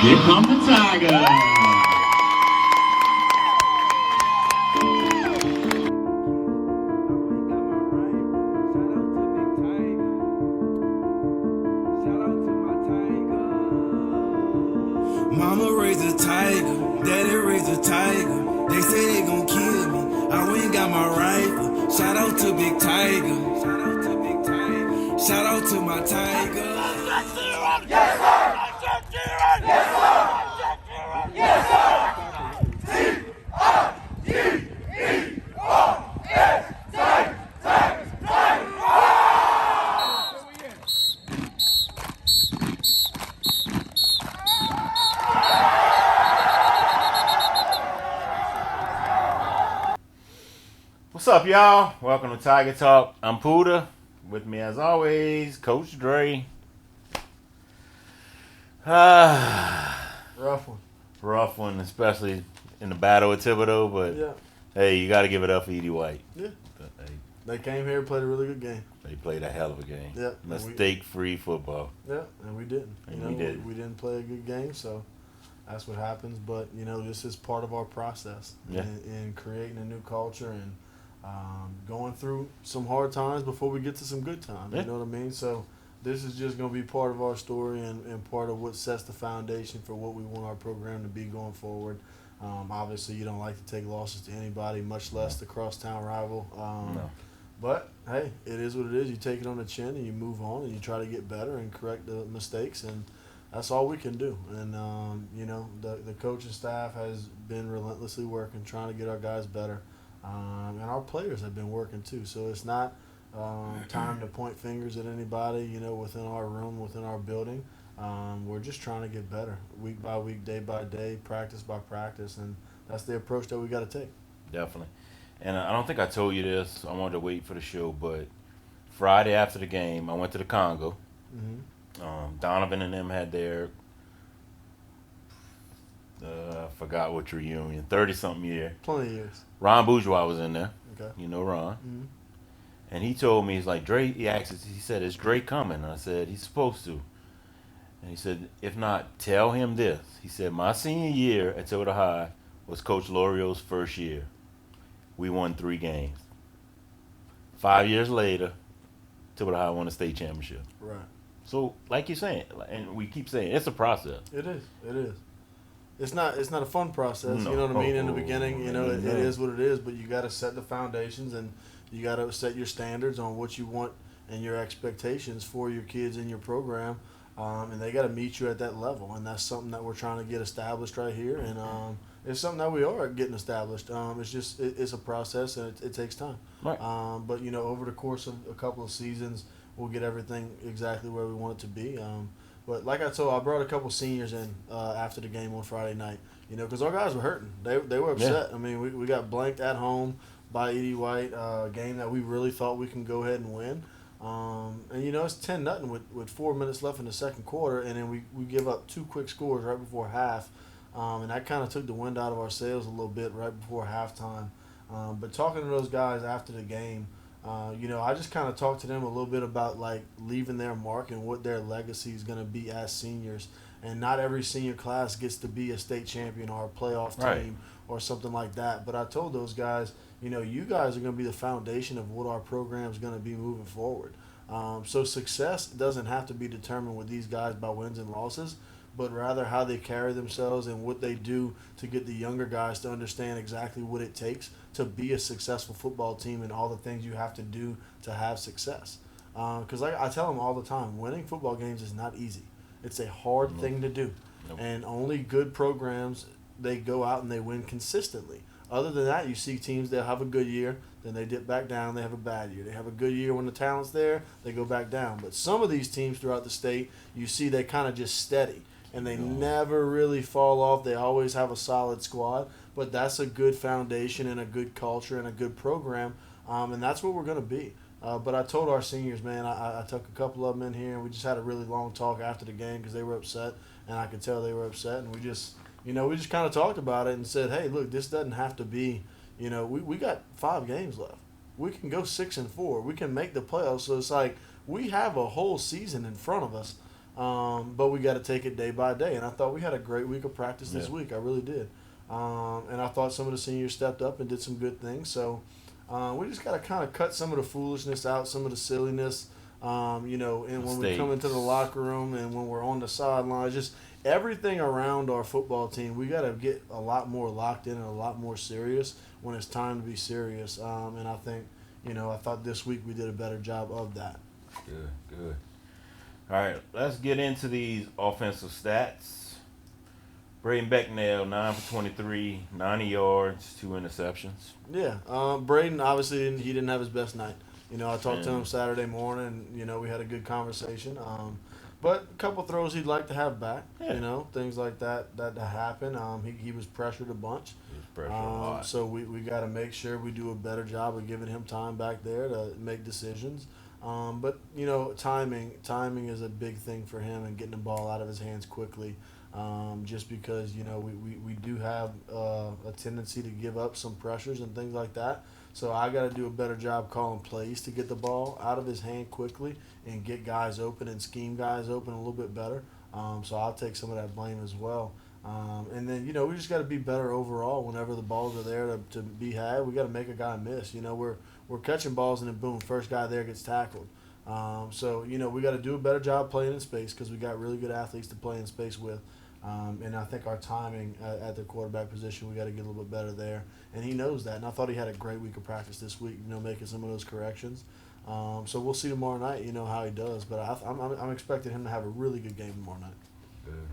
Here comes the Tiger. Mama raised a tiger, daddy raised a tiger. They say they gon' kill me. I went and got my rifle. Shout out to Big Tiger. Shout out to Big Tiger. Shout out to my tiger. Yes, sir! Yes, sir! Yes, sir! T-I-G-E-R-S, Tiger, Tiger, Tiger! What's up, y'all? Welcome to Tiger Talk. I'm Puda. With me, as always, Coach Dre. Rough one, especially in the battle with Thibodeau. But Yeah, hey, you got to give it up for Edie White. yeah. Hey, They came here and played a really good game. they played a hell of a game. Yeah. Mistake-free football. Yeah, and we didn't. And we didn't. We didn't play a good game, so that's what happens. But, this is part of our process Yeah. in creating a new culture and going through some hard times before we get to some good times. Yeah. You know what I mean? So this is just going to be part of our story and part of what sets the foundation for what we want our program to be going forward. Obviously, you don't like to take losses to anybody, much less the crosstown rival. No. But, hey, it is what it is. You take it on the chin and you move on and you try to get better and correct the mistakes, and that's all we can do. And, the coaching staff has been relentlessly working, trying to get our guys better. And our players have been working too. So it's not time to point fingers at anybody, within our room, within our building. We're just trying to get better week by week, day by day, practice by practice. And that's the approach that we got to take. Definitely. And I don't think I told you this. I wanted to wait for the show, but Friday after the game, I went to the Congo. Mm-hmm. Donovan and them had their, I forgot which reunion, 30-something year. Plenty of years. Ron Bourgeois was in there. Okay. You know Ron. Mm-hmm. And he told me, he's like, Dre, he said, is Dre coming? And I said, he's supposed to. And he said, if not, tell him this. He said, my senior year at Toledo High was Coach Lorio's first year. We won 3 games. 5 years later, Toledo High won the state championship. Right. So, like you're saying, and we keep saying, it's a process. It is. It is. It's not a fun process. No. You know what I mean? In the beginning, it Yeah. is what it is. But you got to set the foundations and you got to set your standards on what you want and your expectations for your kids in your program, and they got to meet you at that level. And that's something that we're trying to get established right here. And it's something that we are getting established. It's just it's a process and it takes time. Right. But over the course of a couple of seasons, we'll get everything exactly where we want it to be. But like I brought a couple seniors in after the game on Friday night, because our guys were hurting. They were upset. Yeah. I mean, we got blanked at home by Edie White, a game that we really thought we can go ahead and win. And, it's 10-0 with 4 minutes left in the second quarter, and then we give up 2 quick scores right before half. And that kind of took the wind out of our sails a little bit right before halftime. But talking to those guys after the game, I just kind of talked to them a little bit about like leaving their mark and what their legacy is going to be as seniors. And not every senior class gets to be a state champion or a playoff team Right. or something like that. But I told those guys, you guys are going to be the foundation of what our program is going to be moving forward. So success doesn't have to be determined with these guys by wins and losses, but rather how they carry themselves and what they do to get the younger guys to understand exactly what it takes to be a successful football team and all the things you have to do to have success. Because I tell them all the time, winning football games is not easy. It's a hard thing to do. Nope. And only good programs, they go out and they win consistently. Other than that, you see teams that have a good year, then they dip back down, they have a bad year. They have a good year when the talent's there, they go back down. But some of these teams throughout the state, you see they kind of just steady. And they never really fall off. They always have a solid squad. But that's a good foundation and a good culture and a good program. And that's what we're going to be. But I told our seniors, man, I took a couple of them in here, and we just had a really long talk after the game because they were upset. And I could tell they were upset. And we just kind of talked about it and said, hey, look, this doesn't have to be, we got 5 games left. We can go 6-4. We can make the playoffs. So it's like we have a whole season in front of us. But we got to take it day by day. And I thought we had a great week of practice this Yeah. week. I really did. And I thought some of the seniors stepped up and did some good things. So we just got to kind of cut some of the foolishness out, some of the silliness, and when we come into the locker room and when we're on the sidelines, just everything around our football team, we got to get a lot more locked in and a lot more serious when it's time to be serious. And I think, I thought this week we did a better job of that. Good. All right, let's get into these offensive stats. Braden Becknell, 9 for 23, 90 yards, 2 interceptions. Yeah, Braden obviously he didn't have his best night. I talked to him Saturday morning. We had a good conversation. But a couple throws he'd like to have back. Yeah. Things like that happen. He was pressured a bunch. He was pressured a lot. So we got to make sure we do a better job of giving him time back there to make decisions. But timing is a big thing for him and getting the ball out of his hands quickly. Just because we do have a tendency to give up some pressures and things like that. So I got to do a better job calling plays to get the ball out of his hand quickly and get guys open and scheme guys open a little bit better. So I'll take some of that blame as well. And then we just got to be better overall whenever the balls are there to be had. We got to make a guy miss. We're catching balls and then boom, first guy there gets tackled. So we got to do a better job playing in space because we got really good athletes to play in space with. And I think our timing at the quarterback position, we got to get a little bit better there. And he knows that. And I thought he had a great week of practice this week, making some of those corrections. So we'll see tomorrow night, how he does. But I'm expecting him to have a really good game tomorrow night. Good.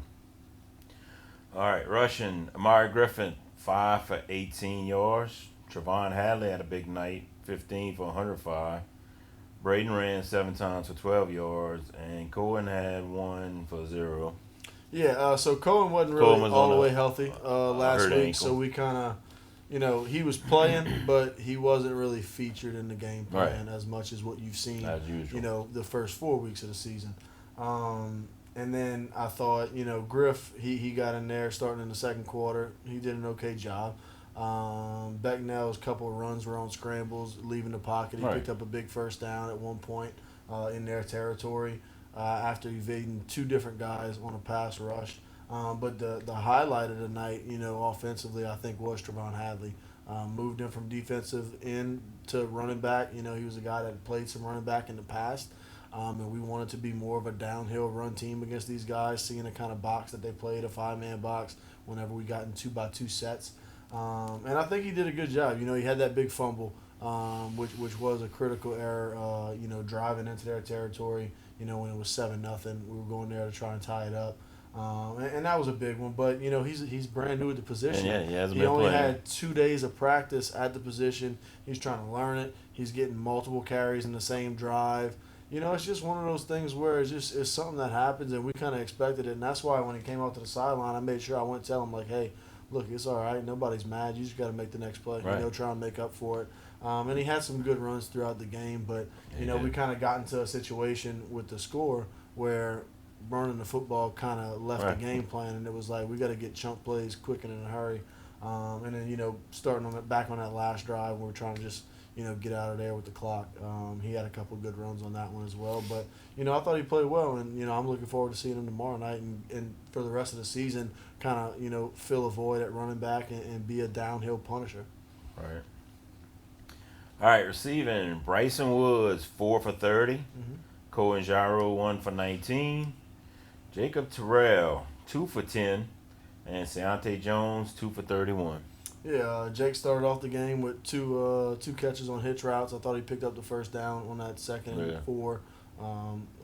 All right, rushing, Amari Griffin, 5 for 18 yards. Trevon Hadley had a big night, 15 for 105. Braden ran 7 times for 12 yards. And Cohen had 1 for 0. Yeah, so Cohen wasn't really all the way healthy last week, ankle. so we kind of, he was playing, but he wasn't really featured in the game plan as much as what you've seen, as usual. The first 4 weeks of the season. And then I thought, Griff, he got in there starting in the second quarter. He did an okay job. Becknell's couple of runs were on scrambles, leaving the pocket. He picked up a big first down at one point in their territory. After evading 2 different guys on a pass rush. But the highlight of the night, offensively, I think was Trevon Hadley. Moved him from defensive end to running back. He was a guy that played some running back in the past. And we wanted to be more of a downhill run team against these guys, seeing the kind of box that they played, a 5-man box, whenever we got in 2x2 sets. And I think he did a good job. He had that big fumble, which was a critical error, driving into their territory. When it was 7-0, we were going there to try and tie it up, and that was a big one. But he's brand new at the position. And he hasn't he been only playing. had 2 days of practice at the position. He's trying to learn it. He's getting multiple carries in the same drive. It's just one of those things where it's something that happens, and we kind of expected it. And that's why when he came out to the sideline, I made sure I went and tell him, like, hey, look, it's all right. Nobody's mad. You just got to make the next play. Try and make up for it. And he had some good runs throughout the game, but we kind of got into a situation with the score where burning the football kind of left the game plan, and it was like we got to get chunk plays quick and in a hurry. And then starting back on that last drive, we're trying to just get out of there with the clock. He had a couple good runs on that one as well, but I thought he played well, and I'm looking forward to seeing him tomorrow night and for the rest of the season, kind of fill a void at running back and be a downhill punisher. Right. All right, receiving, Bryson Woods, 4 for 30. Cohen Gyro, 1 for 19. Jacob Terrell, 2 for 10. And Seante Jones, 2 for 31. Yeah, Jake started off the game with two catches on hitch routes. I thought he picked up the first down on that second and 4.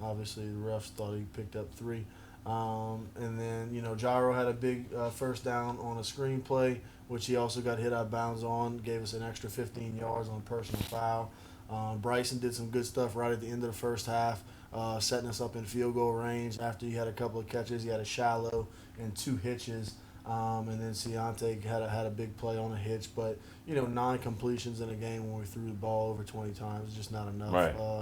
Obviously, the refs thought he picked up 3. And then, Gyro had a big first down on a screen play, which he also got hit out of bounds on, gave us an extra 15 yards on a personal foul. Bryson did some good stuff right at the end of the first half, setting us up in field goal range. After he had a couple of catches, he had a shallow and 2 hitches. And then Seante had a big play on a hitch, but 9 completions in a game when we threw the ball over 20 times is just not enough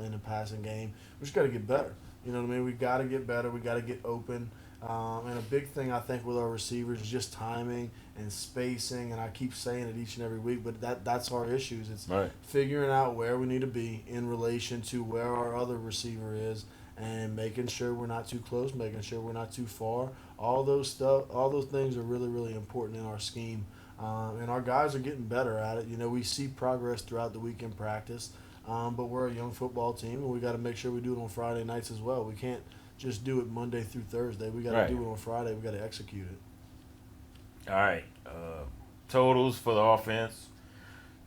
in a passing game. We just got to get better. You know what I mean? We got to get better. We got to get open. And a big thing I think with our receivers is just timing and spacing. And I keep saying it each and every week, but that's our issues. It's figuring out where we need to be in relation to where our other receiver is, and making sure we're not too close, making sure we're not too far. All those things are really, really important in our scheme. And our guys are getting better at it. We see progress throughout the week in practice, but we're a young football team, and we got to make sure we do it on Friday nights as well. We can't just do it Monday through Thursday. We got to Right. do it on Friday. We got to execute it. All right. Totals for the offense: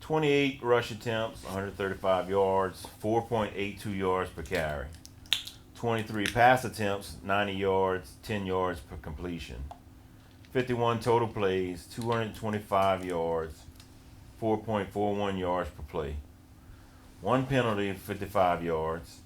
28 rush attempts, 135 yards, 4.82 yards per carry. 23 pass attempts, 90 yards, 10 yards per completion. 51 total plays, 225 yards, 4.41 yards per play. 1 penalty, 55 yards.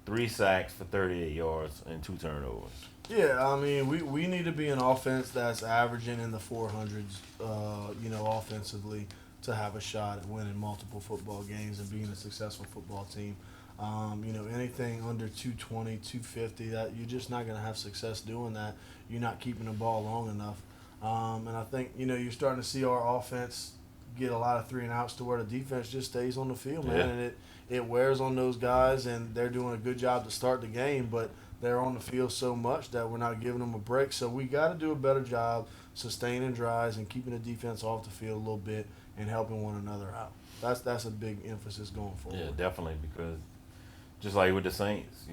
3 sacks for 38 yards and 2 turnovers. Yeah, I mean, we need to be an offense that's averaging in the 400s, offensively to have a shot at winning multiple football games and being a successful football team. Anything under 220, 250, that you're just not going to have success doing that. You're not keeping the ball long enough. And I think, you're starting to see our offense get a lot of 3 and outs to where the defense just stays on the field, man. Yeah. And it wears on those guys, and they're doing a good job to start the game, but they're on the field so much that we're not giving them a break. So we got to do a better job sustaining drives and keeping the defense off the field a little bit and helping one another out. That's a big emphasis going forward. Yeah, definitely, because just like with the Saints,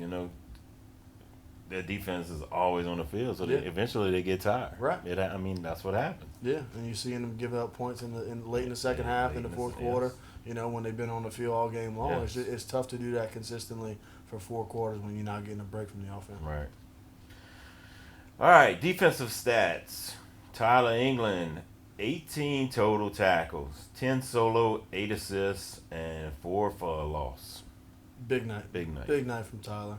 their defense is always on the field, so Yeah. eventually they get tired. Right. That's what happened. Yeah, and you're seeing them give up points late in the second half, late in the in the fourth yes. quarter. When they've been on the field all game long, Yes. it's tough to do that consistently for 4 quarters when you're not getting a break from the offense. Right. All right, defensive stats. Tyler England, 18 total tackles, 10 solo, 8 assists, and 4 for a loss. Big night. Big night. Big night from Tyler.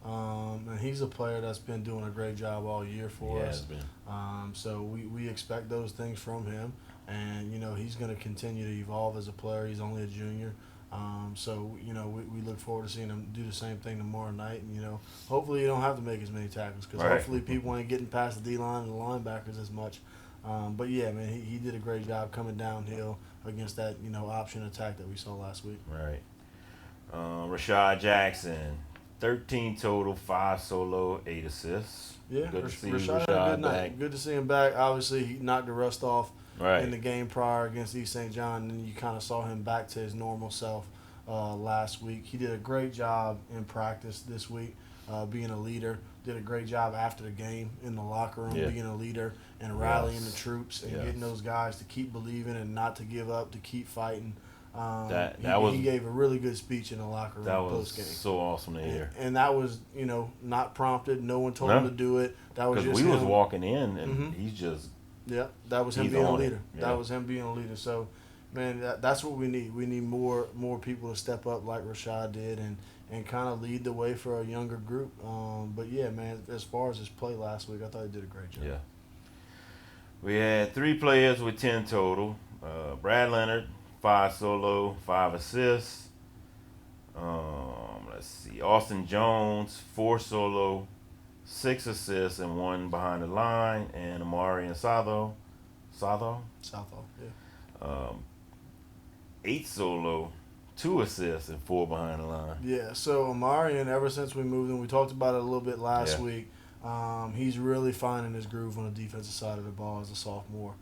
And he's a player that's been doing a great job all year for He us. has been. So we expect those things from him. And, he's going to continue to evolve as a player. He's only a junior. We look forward to seeing him do the same thing tomorrow night. And, hopefully you don't have to make as many tackles because Right. hopefully people ain't getting past the D-line and the linebackers as much. But, yeah, man, he did a great job coming downhill against that, option attack that we saw last week. Right. Rashad Jackson, 13 total, 5 solo, 8 assists. Yeah, Good to see Rashad had a Rashad good night. back. Good to see him back. Obviously, he knocked the rust off Right. in the game prior against East St. John, and then you kind of saw him back to his normal self last week. He did a great job in practice this week, being a leader. Did a great job after the game in the locker room, Yeah. being a leader and rallying Yes. the troops and Yes. getting those guys to keep believing and not to give up, to keep fighting. That He gave a really good speech in the locker room That was post game. so awesome to hear. And that was, not prompted. No one told No. him to do it. That was Because just we was him. walking in, and Mhm. he's just Yeah, that was him He's being a on it. leader. Yeah. That was him being a leader. So, man, that's what we need. We need more people to step up like Rashad did and kind of lead the way for a younger group. But, yeah, man, as far as his play last week, I thought he did a great job. Yeah. We had 3 players with 10 total. Brad Leonard, 5 solo, 5 assists. Let's see. Austin Jones, 4 solo, 6 assists, and 1 behind the line. And Amari and Satho, Southall, yeah. 8 solo, 2 assists, and 4 behind the line. Yeah, so Amarian, ever since we moved him, we talked about it a little bit last Yeah. week. He's really finding his groove on the defensive side of the ball as a sophomore,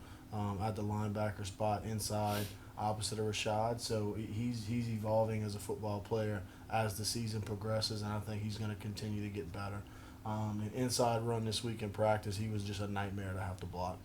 at the linebacker spot inside, opposite of Rashad. So he's evolving as a football player as the season progresses, and I think he's going to continue to get better. An inside run this week in practice, he was just a nightmare to have to block.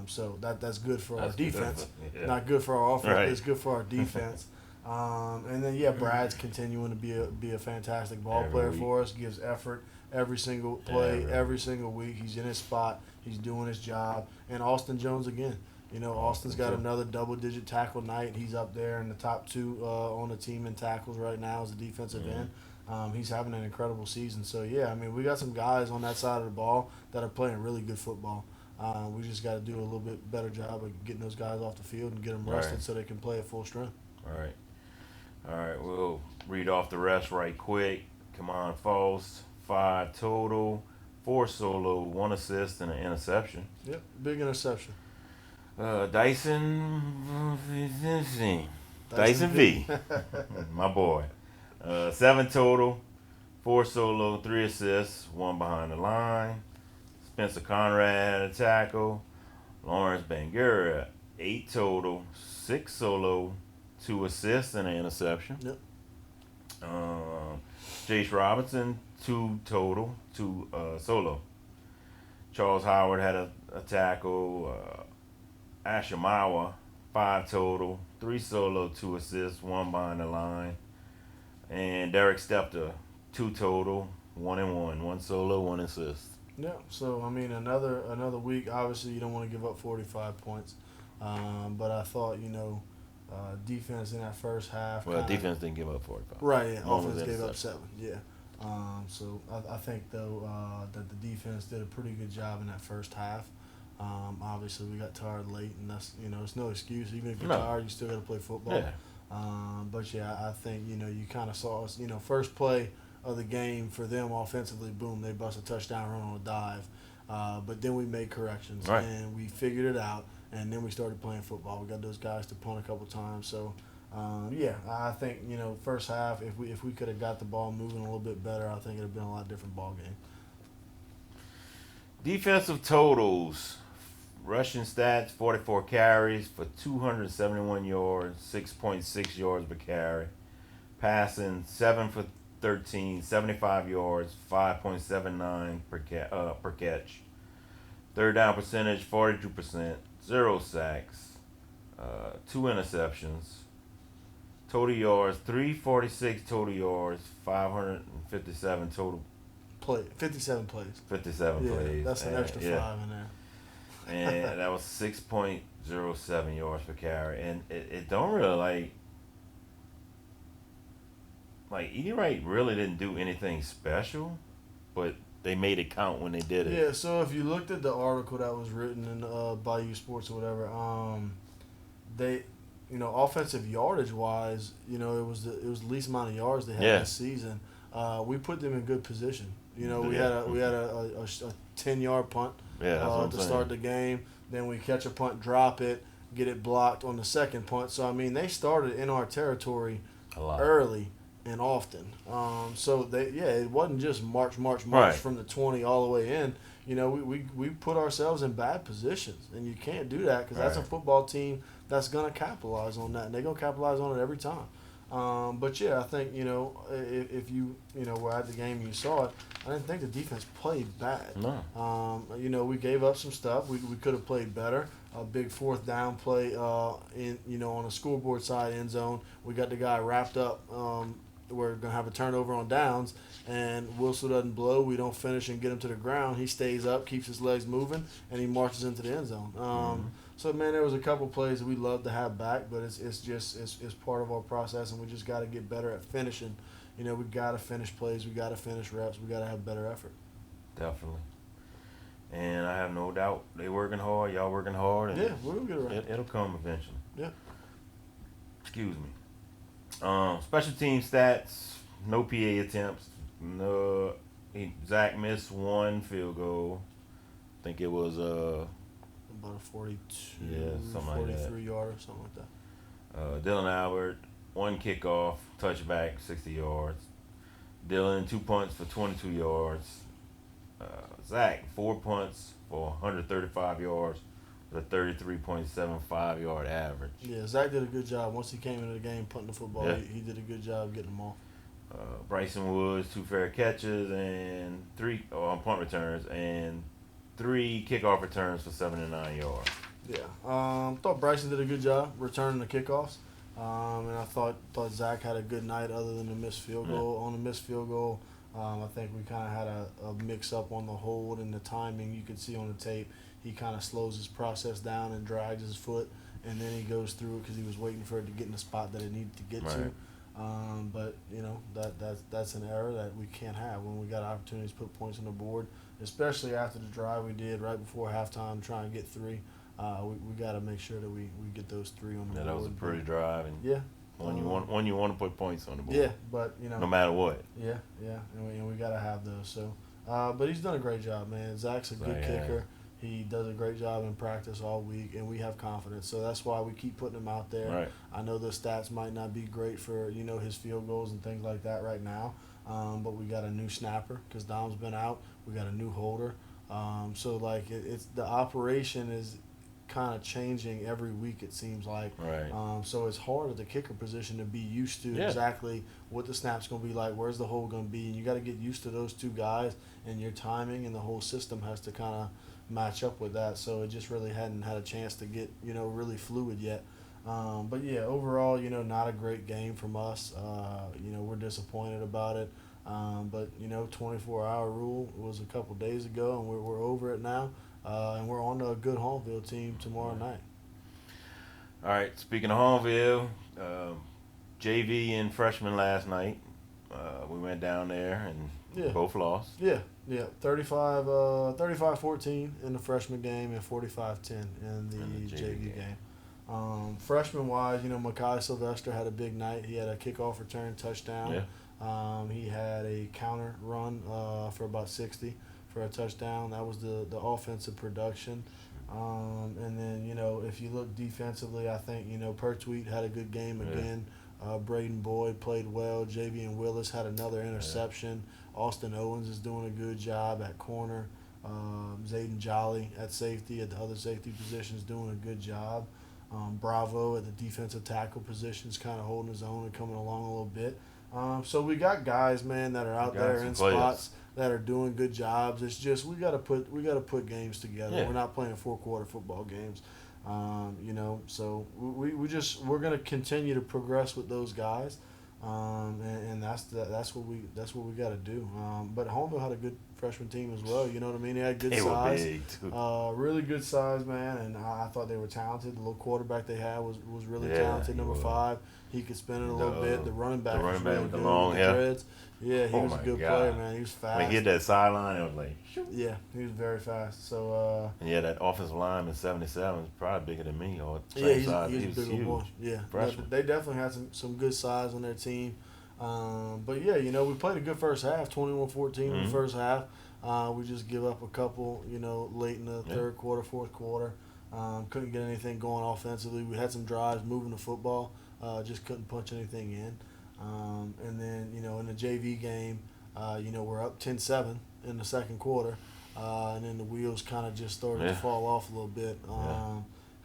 So that's good for That's our good. defense. Yeah. Not good for our offense, Right. but it's good for our defense. And then Brad's continuing to be a fantastic ball Every player week. for us. Gives effort every single play, Every every single week. He's in his spot. He's doing his job. And Austin Jones again. Austin's got too. another double-digit tackle night. He's up there in the top 2 on the team in tackles right now as a defensive Mhm. end. He's having an incredible season. So, yeah, I mean, we got some guys on that side of the ball that are playing really good football. We just got to do a little bit better job of getting those guys off the field and get them rested Right. so they can play at full strength. All right, we'll read off the rest right quick. Come on, Faust, 5 total, 4 solo, 1 assist, and an interception. Yep, big interception. Dyson V, my boy, 7 total, 4 solo, 3 assists, 1 behind the line. Spencer Conrad had a tackle. Lawrence Bangura, 8 total, 6 solo, 2 assists, and an interception. Yep. Jace Robinson, 2 total, 2 solo. Charles Howard had a tackle. Asher Mawa, 5 total, 3 solo, 2 assists, 1 behind the line. And Derek Stepter, 2 total, 1 and 1, 1 solo, 1 assist. Yeah, so I mean another week. Obviously, you don't want to give up 45 points, but I thought defense in that first half. Well, defense didn't give up 45. Right, yeah, One offense was gave up interception. 7. Yeah, so I think though that the defense did a pretty good job in that first half. Obviously, we got tired late, and that's it's no excuse. Even if you're tired, you still got to play football. Yeah. But yeah, I think you kind of saw us. First play of the game for them offensively, boom, they bust a touchdown run on a dive. But then we made corrections and we figured it out, and then we started playing football. We got those guys to punt a couple times. So yeah, I think first half if we could have got the ball moving a little bit better, I think it'd have been a lot different ball game. Defensive totals. Rushing stats, 44 carries for 271 yards, 6.6 yards per carry. Passing, 7 for 13, 75 yards, 5.79 per catch. Third down percentage, 42%, 0 sacks, 2 interceptions. Total yards, 346 total yards, 557 total. 57 plays. 57 plays. That's an extra 5 in there. And that was 6.07 yards per carry. And it don't really like Edie Wright really didn't do anything special, but they made it count when they did it. Yeah, so if you looked at the article that was written in Bayou Sports or whatever, they offensive yardage wise, it was the least amount of yards they had this season. We put them in good position. We had a 10-yard punt to start the game. Then we catch a punt, drop it, get it blocked on the second punt. So I mean, they started in our territory early and often. So it wasn't just march from the 20 all the way in. We put ourselves in bad positions, and you can't do that because that's a football team that's gonna capitalize on that, and they're gonna capitalize on it every time. But yeah, I think if you were at the game and you saw it, I didn't think the defense played bad. No. We gave up some stuff. We could have played better. A big fourth down play on a scoreboard side end zone. We got the guy wrapped up. We're gonna have a turnover on downs, and whistle doesn't blow. We don't finish and get him to the ground. He stays up, keeps his legs moving, and he marches into the end zone. So man, there was a couple plays that we love to have back, but it's part of our process, and we just got to get better at finishing. We got to finish plays, we got to finish reps, we got to have better effort. Definitely. And I have no doubt they working hard, y'all working hard, and we'll get it right. It'll come eventually. Yeah. Excuse me. Special team stats, no PA attempts. No, Zach missed 1 field goal. I think it was about a 42, something 43 yard or something like that. Dylan Albert, 1 kickoff, touchback, 60 yards. Dylan, 2 punts for 22 yards. Zach, 4 punts for 135 yards with a 33.75 yard average. Yeah, Zach did a good job. Once he came into the game punting the football, he did a good job getting them off. Bryson Woods, 2 fair catches and 3 on punt returns and 3 kickoff returns for 79 yards. Yeah, thought Bryson did a good job returning the kickoffs, and I thought Zach had a good night other than the missed field goal. On the missed field goal, I think we kind of had a mix-up on the hold and the timing. You could see on the tape he kind of slows his process down and drags his foot, and then he goes through it because he was waiting for it to get in the spot that it needed to get to. But that's an error that we can't have when we got opportunities to put points on the board, especially after the drive we did right before halftime trying to get 3. We got to make sure that we get those 3 on the board. That was a pretty drive, and when you want to put points on the board. Yeah, but no matter what. Yeah, and we got to have those. So, but he's done a great job, man. Zach's a good kicker. He does a great job in practice all week, and we have confidence. So that's why we keep putting him out there. Right. I know the stats might not be great for his field goals and things like that right now, But we got a new snapper because Dom's been out. We got a new holder. So like it's the operation is kind of changing every week, it seems like. Right. So it's hard at the kicker position to be used to Yeah. exactly what the snap's going to be like, where's the hole going to be, and you got to get used to those two guys and your timing, and the whole system has to kind of match up with that. So it just really hadn't had a chance to get really fluid yet. But yeah, overall, not a great game from us. We're disappointed about it. But 24-hour rule was a couple days ago, and we're over it now. And we're on to a good Hahnville team tomorrow night. All right. Speaking of Hahnville, JV and freshman last night. We went down there and both lost. Yeah. 35-14 in the freshman game and 45-10 in the JV game. Freshman-wise, Makai Sylvester had a big night. He had a kickoff return touchdown. Yeah. He had a counter run for about 60 for a touchdown. That was the offensive production. And then, if you look defensively, I think, Pertwee had a good game again. Braden Boyd played well. JV and Willis had another interception. Austin Owens is doing a good job at corner. Zayden Jolly at safety, at the other safety position, is doing a good job. Bravo at the defensive tackle position is kind of holding his own and coming along a little bit. So we got guys, man, that are out there in spots that are doing good jobs. It's just we got to put games together. Yeah. We're not playing 4-quarter football games. So we're gonna continue to progress with those guys, and that's what we got to do. But Hahnville had a good freshman team as well. You know what I mean? They had good size, were big too. really good size, man. And I thought they were talented. The little quarterback they had was really talented. Number 5, he could spin it a little bit. The running back was really with the good long with hair. dreads. Yeah, he was a good player, man. He was fast. When he hit that sideline, it was like, shoot. Yeah, he was very fast. So And that offensive lineman, 77, is probably bigger than me, or same yeah, size. he's He a was big huge. boy. Yeah, Freshman. they definitely had some good size on their team. But yeah, we played a good first half, 21-14 in the first half. We just give up a couple, late in the third quarter, fourth quarter. Couldn't get anything going offensively. We had some drives moving the football, just couldn't punch anything in. And then, in the JV game, we're up 10-7 in the second quarter, and then the wheels kind of just started to fall off a little bit.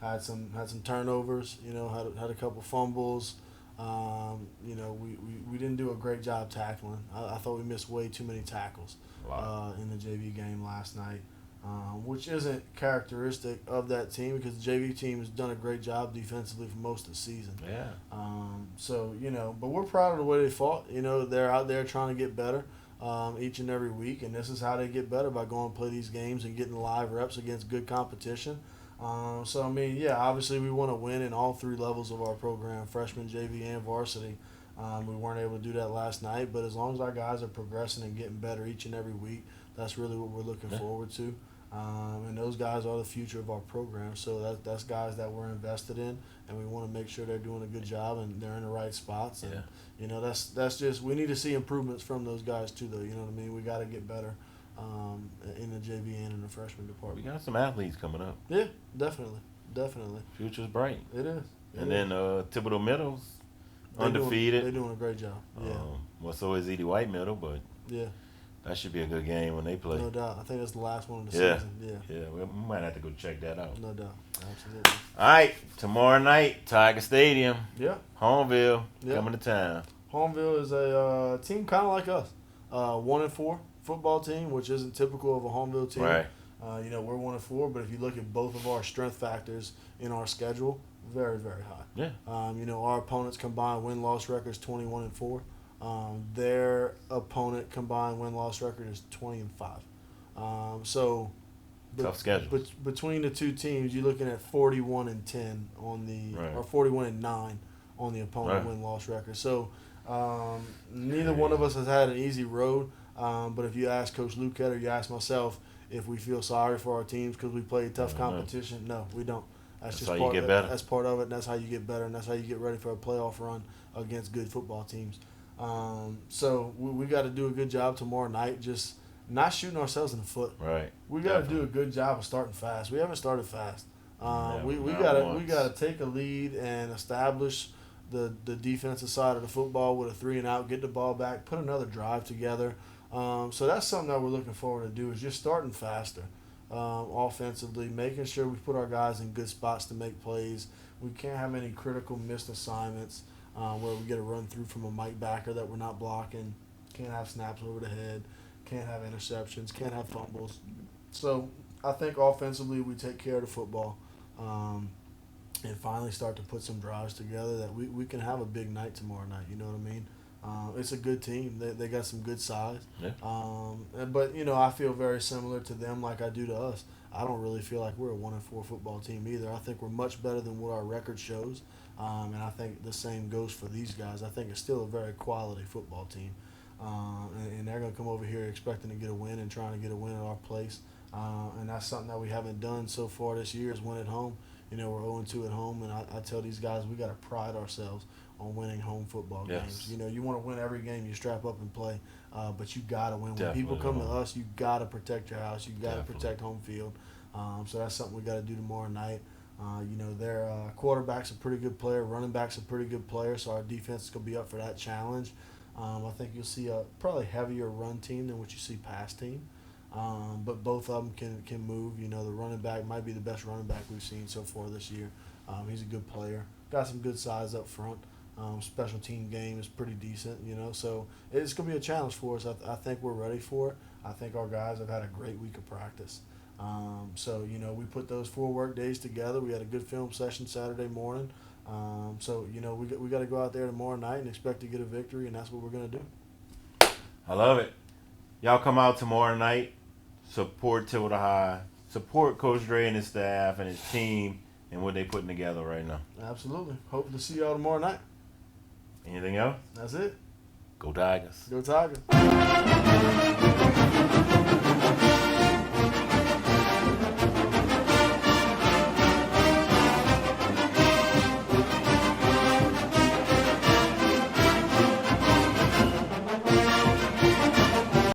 Had some turnovers, had a couple fumbles. We didn't do a great job tackling. I thought we missed way too many tackles in the JV game last night, which isn't characteristic of that team because the JV team has done a great job defensively for most of the season. Yeah. But we're proud of the way they fought. They're out there trying to get better each and every week, and this is how they get better, by going and play these games and getting live reps against good competition. Obviously we want to win in all 3 levels of our program, freshman, JV, and varsity. We weren't able to do that last night, but as long as our guys are progressing and getting better each and every week, that's really what we're looking forward to. And those guys are the future of our program. So that's guys that we're invested in, and we want to make sure they're doing a good job and they're in the right spots. And that's just, we need to see improvements from those guys too, though. You know what I mean? We got to get better in the JV and in the freshman department. We got some athletes coming up. Yeah, definitely. Future's bright. It is. And then Thibodeau Middle's undefeated. They're doing a great job. Yeah. So is Edie White Middle, but Yeah. that should be a good game when they play. No doubt. I think that's the last one of the season. Yeah. Yeah, we might have to go check that out. No doubt. Absolutely. All right, tomorrow night, Tiger Stadium, Yeah. Hahnville, Yeah. coming to town. Hahnville is a team kind of like us. 1-4 football team, which isn't typical of a Hahnville team. Right. We're 1-4, but if you look at both of our strength factors in our schedule, very, very high. Yeah. Our opponents combined win-loss records 21-4. Their opponent combined win-loss record is 20-5. Tough schedule. Between the two teams, you're looking at 41-10 on the, or 41-9 on the opponent win-loss record. So neither one of us has had an easy road. But if you ask Coach Luquette or you ask myself if we feel sorry for our teams because we played tough competition, no, we don't. That's just how part you get better. That's part of it, and that's how you get better, and that's how you get ready for a playoff run against good football teams. So we got to do a good job tomorrow night, just not shooting ourselves in the foot. Right. We got to do a good job of starting fast. We haven't started fast. We not got once. to take a lead and establish the defensive side of the football with a 3-and-out, get the ball back, put another drive together. So that's something that we're looking forward to do, is just starting faster offensively, making sure we put our guys in good spots to make plays. We can't have any critical missed assignments where we get a run through from a Mike backer that we're not blocking. Can't have snaps over the head. Can't have interceptions. Can't have fumbles. So I think offensively we take care of the football and finally start to put some drives together that we can have a big night tomorrow night. You know what I mean? It's a good team. They got some good size. Yeah. But, I feel very similar to them like I do to us. I don't really feel like we're a 1-4 football team either. I think we're much better than what our record shows. And I think the same goes for these guys. I think it's still a very quality football team. And they're going to come over here expecting to get a win and trying to get a win at our place. And that's something that we haven't done so far this year, is win at home. We're 0-2 at home, and I tell these guys we got to pride ourselves on winning home football games. You want to win every game, you strap up and play, but you got to win. When people come to us, you got to protect your house. You got to protect home field. So that's something we got to do tomorrow night. Their quarterback's a pretty good player. Running back's a pretty good player, so our defense is going to be up for that challenge. I think you'll see a probably heavier run team than what you see pass team. But both of them can move. The running back might be the best running back we've seen so far this year. He's a good player. Got some good size up front. Special team game is pretty decent, So it's going to be a challenge for us. I think we're ready for it. I think our guys have had a great week of practice. We put those 4 work days together. We had a good film session Saturday morning. We got to go out there tomorrow night and expect to get a victory, and that's what we're going to do. I love it. Y'all come out tomorrow night, support Tilda High, support Coach Dre and his staff and his team and what they're putting together right now. Absolutely. Hope to see y'all tomorrow night. Anything else? That's it. Go Tigers. Go Tigers.